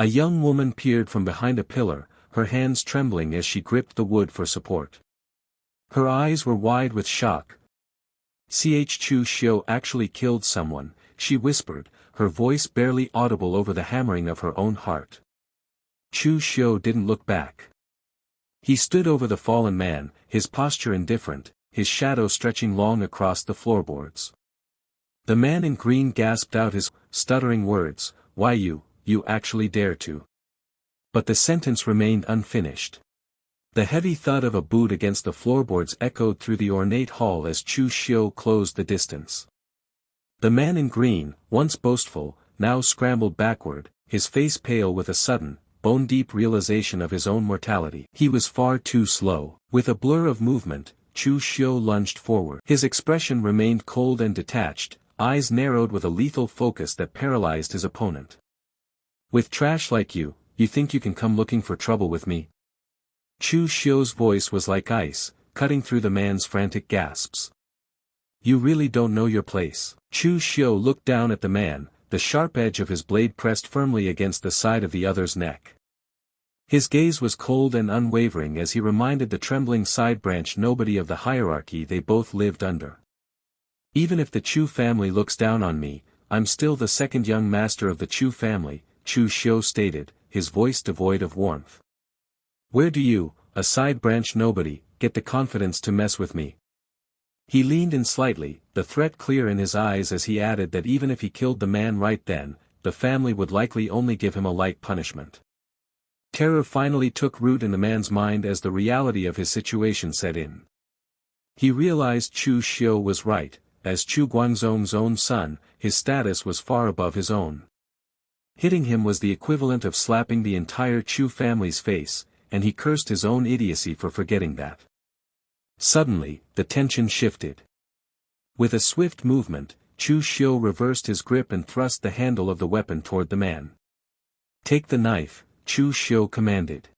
A young woman peered from behind a pillar, her hands trembling as she gripped the wood for support. Her eyes were wide with shock. Chu Xiu actually killed someone, she whispered, her voice barely audible over the hammering of her own heart. Chu Xiu didn't look back. He stood over the fallen man, his posture indifferent, his shadow stretching long across the floorboards. The man in green gasped out his stuttering words, "Why you actually dare to." But the sentence remained unfinished. The heavy thud of a boot against the floorboards echoed through the ornate hall as Chu Xiu closed the distance. The man in green, once boastful, now scrambled backward, his face pale with a sudden, bone-deep realization of his own mortality. He was far too slow. With a blur of movement, Chu Xiu lunged forward. His expression remained cold and detached, eyes narrowed with a lethal focus that paralyzed his opponent. "With trash like you think you can come looking for trouble with me?" Chu Xiu's voice was like ice, cutting through the man's frantic gasps. "You really don't know your place." Chu Xiu looked down at the man, the sharp edge of his blade pressed firmly against the side of the other's neck. His gaze was cold and unwavering as he reminded the trembling side branch nobody of the hierarchy they both lived under. "Even if the Chu family looks down on me, I'm still the second young master of the Chu family," Chu Xiu stated, his voice devoid of warmth. "Where do you, a side branch nobody, get the confidence to mess with me?" He leaned in slightly, the threat clear in his eyes as he added that even if he killed the man right then, the family would likely only give him a light punishment. Terror finally took root in the man's mind as the reality of his situation set in. He realized Chu Xiu was right, as Chu Guangzong's own son, his status was far above his own. Hitting him was the equivalent of slapping the entire Chu family's face, and he cursed his own idiocy for forgetting that. Suddenly, the tension shifted. With a swift movement, Chu Xiu reversed his grip and thrust the handle of the weapon toward the man. "Take the knife," Chu Xiu commanded.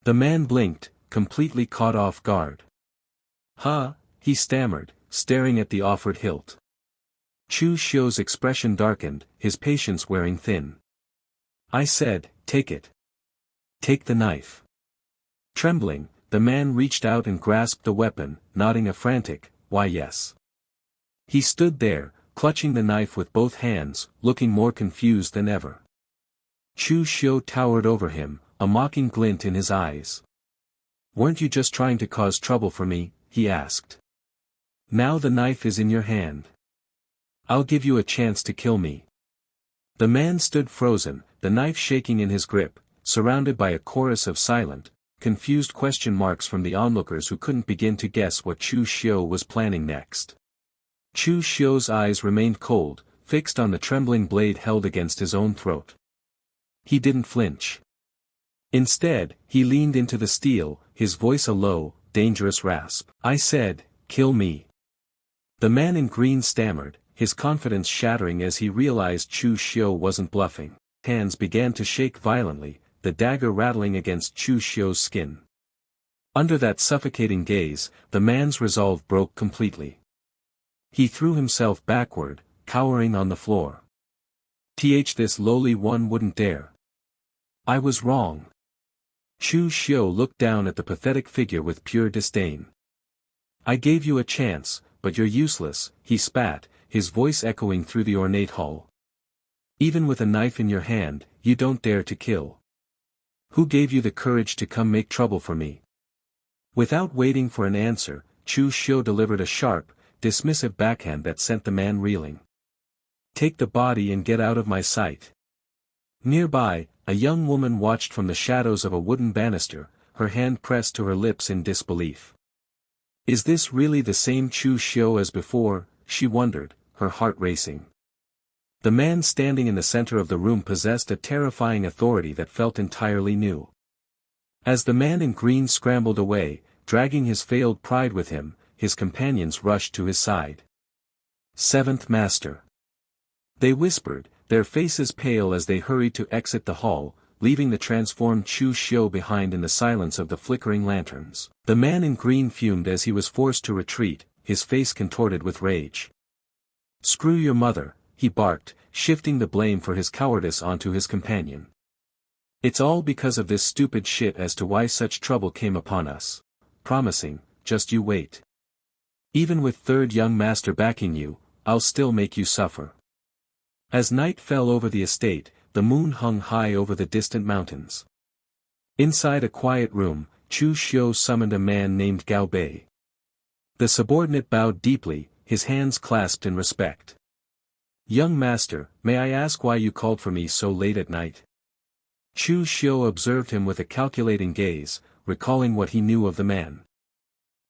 The man blinked, completely caught off guard. "Huh?" he stammered, staring at the offered hilt. Chu Xiu's expression darkened, his patience wearing thin. "I said, take it. Take the knife." Trembling, the man reached out and grasped the weapon, nodding a frantic, "Why yes." He stood there, clutching the knife with both hands, looking more confused than ever. Chu Xiu towered over him, a mocking glint in his eyes. "Weren't you just trying to cause trouble for me?" he asked. "Now the knife is in your hand. I'll give you a chance to kill me." The man stood frozen, the knife shaking in his grip, surrounded by a chorus of silent, confused question marks from the onlookers who couldn't begin to guess what Chu Xiu was planning next. Chu Xiu's eyes remained cold, fixed on the trembling blade held against his own throat. He didn't flinch. Instead, he leaned into the steel, his voice a low, dangerous rasp. "I said, kill me." The man in green stammered, his confidence shattering as he realized Chu Xiu wasn't bluffing. Hands began to shake violently, the dagger rattling against Chu Xiu's skin. Under that suffocating gaze, the man's resolve broke completely. He threw himself backward, cowering on the floor. This lowly one wouldn't dare. I was wrong." Chu Xiu looked down at the pathetic figure with pure disdain. "I gave you a chance, but you're useless," he spat, his voice echoing through the ornate hall. "Even with a knife in your hand, you don't dare to kill. Who gave you the courage to come make trouble for me?" Without waiting for an answer, Chu Xiu delivered a sharp, dismissive backhand that sent the man reeling. "Take the body and get out of my sight." Nearby, a young woman watched from the shadows of a wooden banister, her hand pressed to her lips in disbelief. Is this really the same Chu Xiu as before, she wondered, her heart racing. The man standing in the center of the room possessed a terrifying authority that felt entirely new. As the man in green scrambled away, dragging his failed pride with him, his companions rushed to his side. "Seventh Master." They whispered, their faces pale as they hurried to exit the hall, leaving the transformed Chu Xiu behind in the silence of the flickering lanterns. The man in green fumed as he was forced to retreat, his face contorted with rage. "Screw your mother," he barked, shifting the blame for his cowardice onto his companion. It's all because of this stupid shit as to why such trouble came upon us. Promising, just you wait. Even with third young master backing you, I'll still make you suffer. As night fell over the estate, the moon hung high over the distant mountains. Inside a quiet room, Chu Xiu summoned a man named Gao Bei. The subordinate bowed deeply, his hands clasped in respect. Young master, may I ask why you called for me so late at night? Chu Xiu observed him with a calculating gaze, recalling what he knew of the man.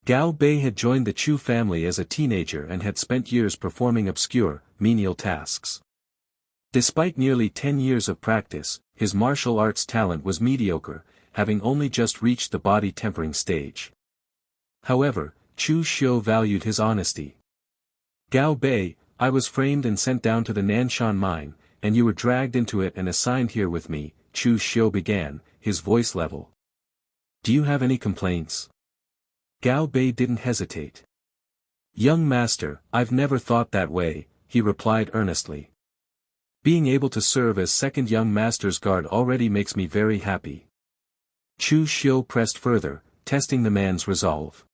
Gao Bei had joined the Chu family as a teenager and had spent years performing obscure, menial tasks. Despite nearly 10 years of practice, his martial arts talent was mediocre, having only just reached the body tempering stage. However, Chu Xiu valued his honesty. Gao Bei, I was framed and sent down to the Nanshan mine, and you were dragged into it and assigned here with me, Chu Xiu began, his voice level. Do you have any complaints? Gao Bei didn't hesitate. Young master, I've never thought that way, he replied earnestly. Being able to serve as second young master's guard already makes me very happy. Chu Xiu pressed further, testing the man's resolve.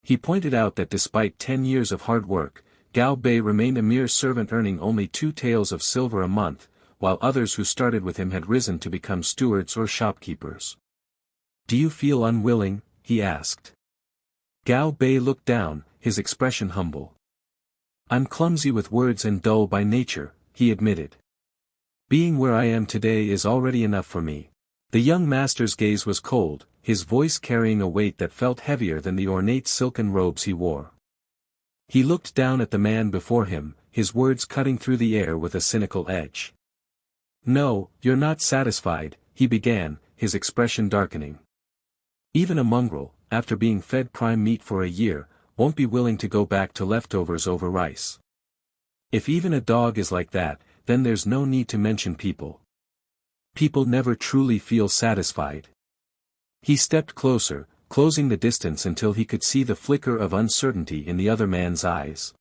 He pointed out that despite 10 years of hard work, Gao Bei remained a mere servant earning only 2 taels of silver a month, while others who started with him had risen to become stewards or shopkeepers. Do you feel unwilling? He asked. Gao Bei looked down, his expression humble. I'm clumsy with words and dull by nature, he admitted. Being where I am today is already enough for me. The young master's gaze was cold, his voice carrying a weight that felt heavier than the ornate silken robes he wore. He looked down at the man before him, his words cutting through the air with a cynical edge. No, you're not satisfied, he began, his expression darkening. Even a mongrel, after being fed prime meat for a year, won't be willing to go back to leftovers over rice. If even a dog is like that, then there's no need to mention people. People never truly feel satisfied. He stepped closer, closing the distance until he could see the flicker of uncertainty in the other man's eyes.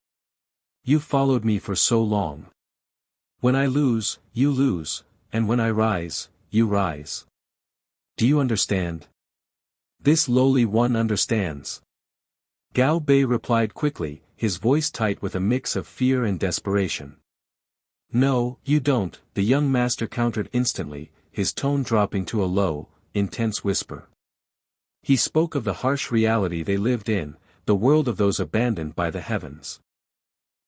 You followed me for so long. When I lose, you lose, and when I rise, you rise. Do you understand? This lowly one understands. Gao Bei replied quickly, his voice tight with a mix of fear and desperation. No, you don't, the young master countered instantly, his tone dropping to a low, intense whisper. He spoke of the harsh reality they lived in, the world of those abandoned by the heavens.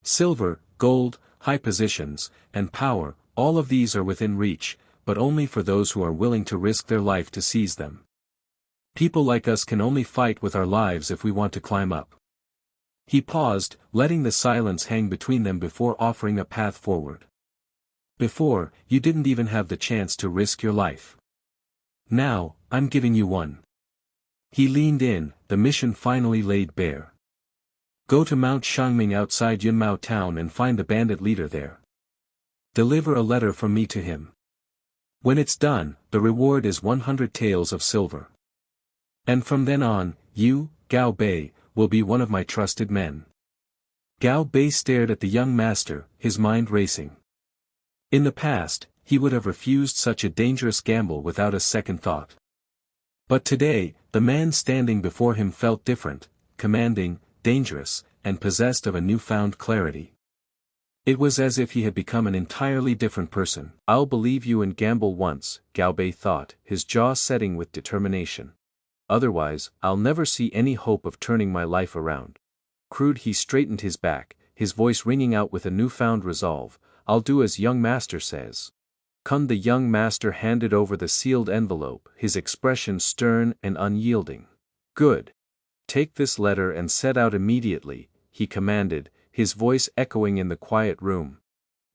Silver, gold, high positions, and power, all of these are within reach, but only for those who are willing to risk their life to seize them. People like us can only fight with our lives if we want to climb up. He paused, letting the silence hang between them before offering a path forward. Before, you didn't even have the chance to risk your life. Now, I'm giving you one. He leaned in, the mission finally laid bare. Go to Mount Shangming outside Yunmao town and find the bandit leader there. Deliver a letter from me to him. When it's done, the reward is 100 taels of silver. And from then on, you, Gao Bei, will be one of my trusted men. Gao Bei stared at the young master, his mind racing. In the past, he would have refused such a dangerous gamble without a second thought. But today, the man standing before him felt different, commanding, dangerous, and possessed of a newfound clarity. It was as if he had become an entirely different person. I'll believe you and gamble once, Gao Bei thought, his jaw setting with determination. Otherwise, I'll never see any hope of turning my life around. Crude, he straightened his back, his voice ringing out with a newfound resolve. I'll do as young master says. The young master handed over the sealed envelope, his expression stern and unyielding. Good. Take this letter and set out immediately, he commanded, his voice echoing in the quiet room.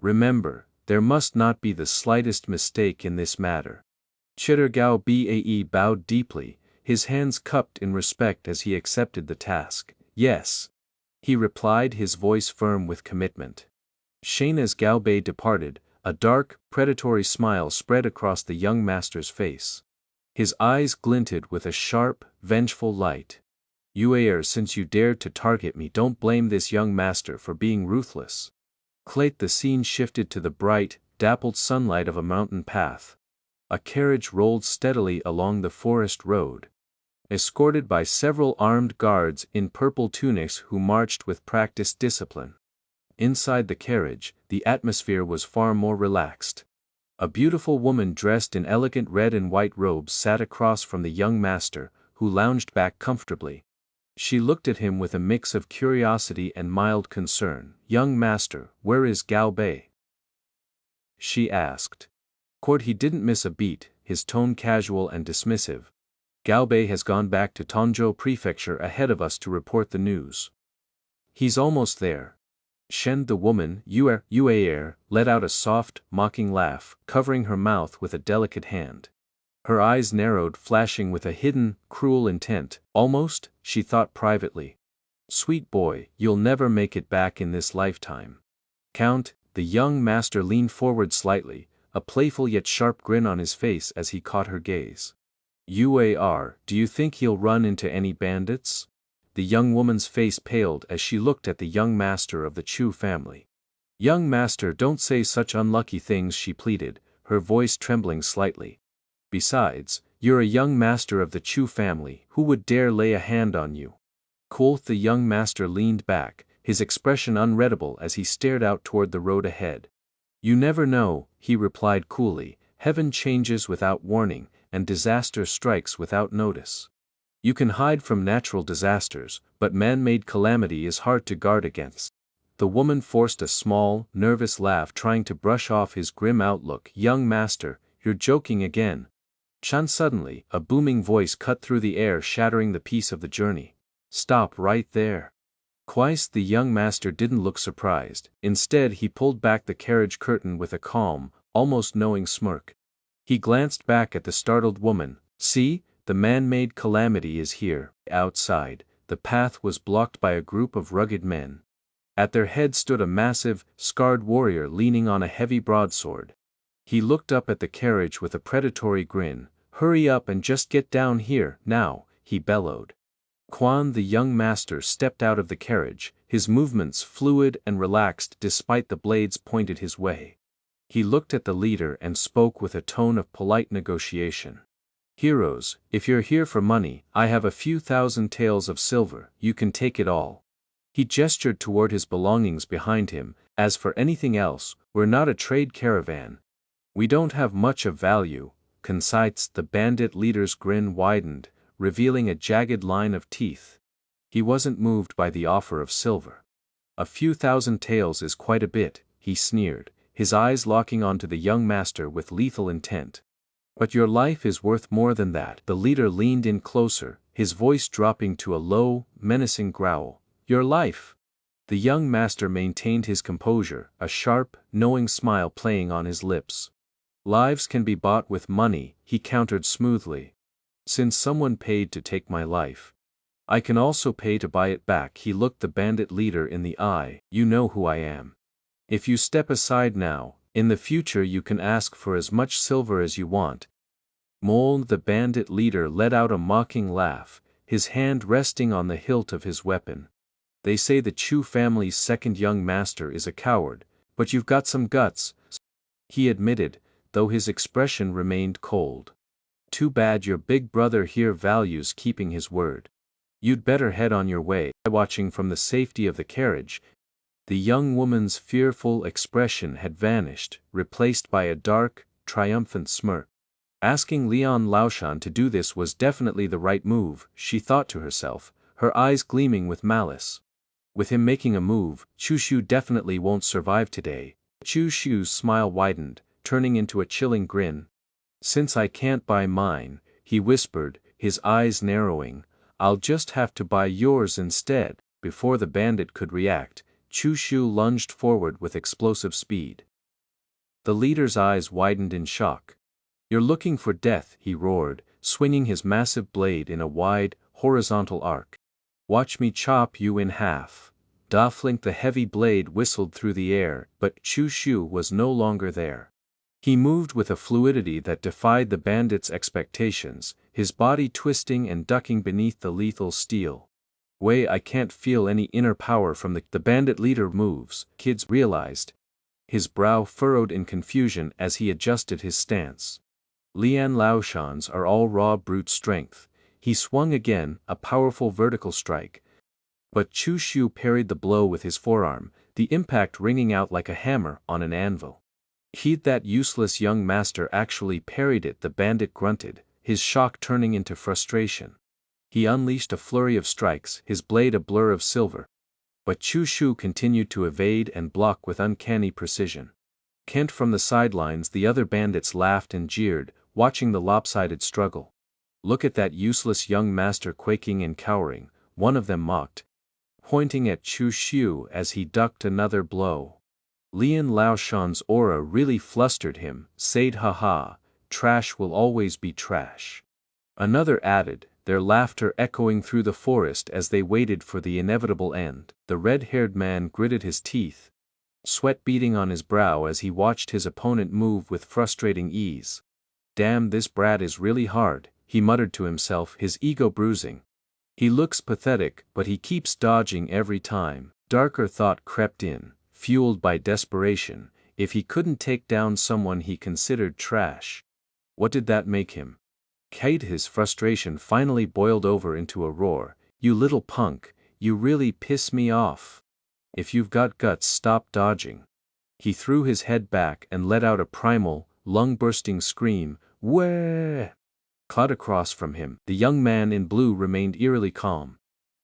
Remember, there must not be the slightest mistake in this matter. Chitter Gao Bae bowed deeply, his hands cupped in respect as he accepted the task. Yes. He replied, his voice firm with commitment. As Gao Bei departed, a dark, predatory smile spread across the young master's face. His eyes glinted with a sharp, vengeful light. Since you dared to target me, don't blame this young master for being ruthless. The scene shifted to the bright, dappled sunlight of a mountain path. A carriage rolled steadily along the forest road, escorted by several armed guards in purple tunics who marched with practiced discipline. Inside the carriage, the atmosphere was far more relaxed. A beautiful woman dressed in elegant red and white robes sat across from the young master, who lounged back comfortably. She looked at him with a mix of curiosity and mild concern. "Young master, where is Gao Bei?" she asked. He didn't miss a beat, his tone casual and dismissive. "Gao Bei has gone back to Tongzhou Prefecture ahead of us to report the news. He's almost there." Shen, the woman, Yuer, let out a soft, mocking laugh, covering her mouth with a delicate hand. Her eyes narrowed, flashing with a hidden, cruel intent. "Almost," she thought privately. "Sweet boy, you'll never make it back in this lifetime." "Count," the young master leaned forward slightly, a playful yet sharp grin on his face as he caught her gaze. "Uar, do you think he'll run into any bandits?" The young woman's face paled as she looked at the young master of the Chu family. "Young master, don't say such unlucky things," she pleaded, her voice trembling slightly. "Besides, you're a young master of the Chu family, who would dare lay a hand on you?" Quoth the young master leaned back, his expression unreadable as he stared out toward the road ahead. "You never know," he replied coolly, "heaven changes without warning, and disaster strikes without notice. You can hide from natural disasters, but man-made calamity is hard to guard against." The woman forced a small, nervous laugh, trying to brush off his grim outlook. "Young master, you're joking again." Suddenly, a booming voice cut through the air, shattering the peace of the journey. "Stop right there." Quite the young master didn't look surprised. Instead, he pulled back the carriage curtain with a calm, almost knowing smirk. He glanced back at the startled woman. "See? The man-made calamity is here." Outside, the path was blocked by a group of rugged men. At their head stood a massive, scarred warrior leaning on a heavy broadsword. He looked up at the carriage with a predatory grin. "Hurry up and just get down here, now," he bellowed. Quan, the young master, stepped out of the carriage, his movements fluid and relaxed despite the blades pointed his way. He looked at the leader and spoke with a tone of polite negotiation. "Heroes, if you're here for money, I have a few thousand taels of silver, you can take it all." He gestured toward his belongings behind him. "As for anything else, we're not a trade caravan. We don't have much of value." Concise, the bandit leader's grin widened, revealing a jagged line of teeth. He wasn't moved by the offer of silver. "A few thousand taels is quite a bit," he sneered, his eyes locking onto the young master with lethal intent. "But your life is worth more than that." The leader leaned in closer, his voice dropping to a low, menacing growl. "Your life?" The young master maintained his composure, a sharp, knowing smile playing on his lips. "Lives can be bought with money," he countered smoothly. "Since someone paid to take my life, I can also pay to buy it back." He looked the bandit leader in the eye. "You know who I am. If you step aside now, in the future you can ask for as much silver as you want." Mold, the bandit leader, let out a mocking laugh, his hand resting on the hilt of his weapon. "They say the Chu family's second young master is a coward, but you've got some guts," he admitted, though his expression remained cold. "Too bad your big brother here values keeping his word. You'd better head on your way." Watching from the safety of the carriage, the young woman's fearful expression had vanished, replaced by a dark, triumphant smirk. Asking Leon Laoshan to do this was definitely the right move, she thought to herself, her eyes gleaming with malice. With him making a move, Chushu definitely won't survive today. Chushu's smile widened, turning into a chilling grin. "Since I can't buy mine," he whispered, his eyes narrowing, "I'll just have to buy yours instead." Before the bandit could react, Chushu lunged forward with explosive speed. The leader's eyes widened in shock. "You're looking for death," he roared, swinging his massive blade in a wide, horizontal arc. "Watch me chop you in half." Daflink, the heavy blade, whistled through the air, but Chushu was no longer there. He moved with a fluidity that defied the bandit's expectations, his body twisting and ducking beneath the lethal steel. I can't feel any inner power from the bandit leader moves," Kids realized. His brow furrowed in confusion as he adjusted his stance. Lian Laoshan's are all raw brute strength. He swung again, a powerful vertical strike. But Chu Shu parried the blow with his forearm, the impact ringing out like a hammer on an anvil. He'd that useless young master actually parried it, the bandit grunted, his shock turning into frustration. He unleashed a flurry of strikes, his blade a blur of silver. But Chu Shu continued to evade and block with uncanny precision. Kent from the sidelines, the other bandits laughed and jeered, watching the lopsided struggle. Look at that useless young master quaking and cowering, one of them mocked, pointing at Chu Shu as he ducked another blow. Lian Laoshan's aura really flustered him, said haha, trash will always be trash. Another added, their laughter echoing through the forest as they waited for the inevitable end. The red-haired man gritted his teeth, sweat beading on his brow as he watched his opponent move with frustrating ease. Damn, this brat is really hard, he muttered to himself, his ego bruising. He looks pathetic, but he keeps dodging every time. Darker thought crept in, fueled by desperation. If he couldn't take down someone he considered trash, what did that make him? His frustration finally boiled over into a roar. You little punk, you really piss me off. If you've got guts, stop dodging. He threw his head back and let out a primal, lung-bursting scream, "Wah!" Caught across from him, the young man in blue remained eerily calm.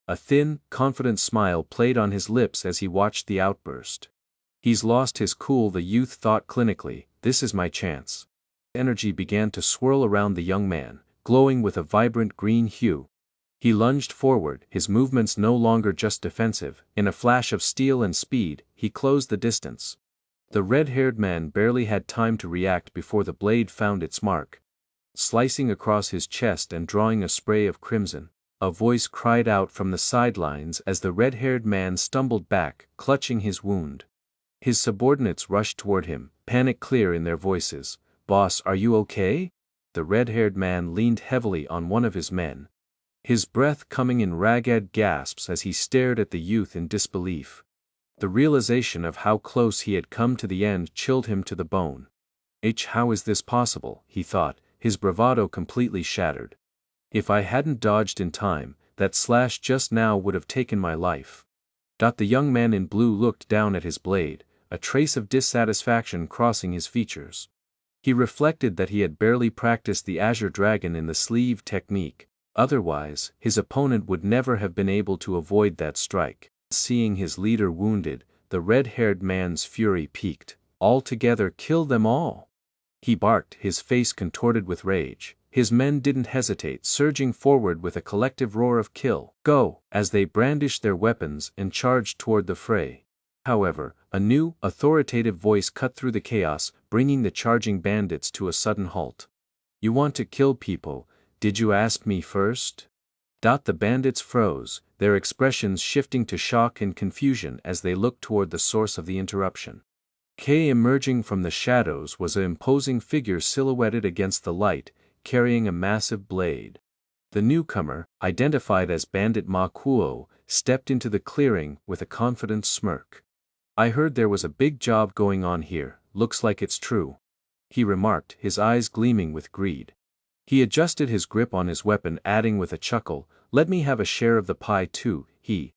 A thin, confident smile played on his lips as he watched the outburst. He's lost his cool, the youth thought clinically, this is my chance. Energy began to swirl around the young man, glowing with a vibrant green hue. He lunged forward, his movements no longer just defensive. In a flash of steel and speed, he closed the distance. The red-haired man barely had time to react before the blade found its mark, slicing across his chest and drawing a spray of crimson. A voice cried out from the sidelines as the red-haired man stumbled back, clutching his wound. His subordinates rushed toward him, panic clear in their voices. "Boss, are you okay?" The red-haired man leaned heavily on one of his men, his breath coming in ragged gasps as he stared at the youth in disbelief. The realization of how close he had come to the end chilled him to the bone. How is this possible, he thought, his bravado completely shattered. If I hadn't dodged in time, that slash just now would have taken my life. The young man in blue looked down at his blade, a trace of dissatisfaction crossing his features. He reflected that he had barely practiced the Azure Dragon in the sleeve technique, otherwise, his opponent would never have been able to avoid that strike. Seeing his leader wounded, the red-haired man's fury peaked. Altogether kill them all! He barked, his face contorted with rage. His men didn't hesitate, surging forward with a collective roar of "Kill! Go!" as they brandished their weapons and charged toward the fray. However, a new, authoritative voice cut through the chaos, bringing the charging bandits to a sudden halt. "You want to kill people, did you ask me first?" The bandits froze, their expressions shifting to shock and confusion as they looked toward the source of the interruption. Emerging from the shadows was an imposing figure silhouetted against the light, carrying a massive blade. The newcomer, identified as Bandit Ma Kuo, stepped into the clearing with a confident smirk. "I heard there was a big job going on here, looks like it's true," he remarked, his eyes gleaming with greed. He adjusted his grip on his weapon, adding with a chuckle, "Let me have a share of the pie too." He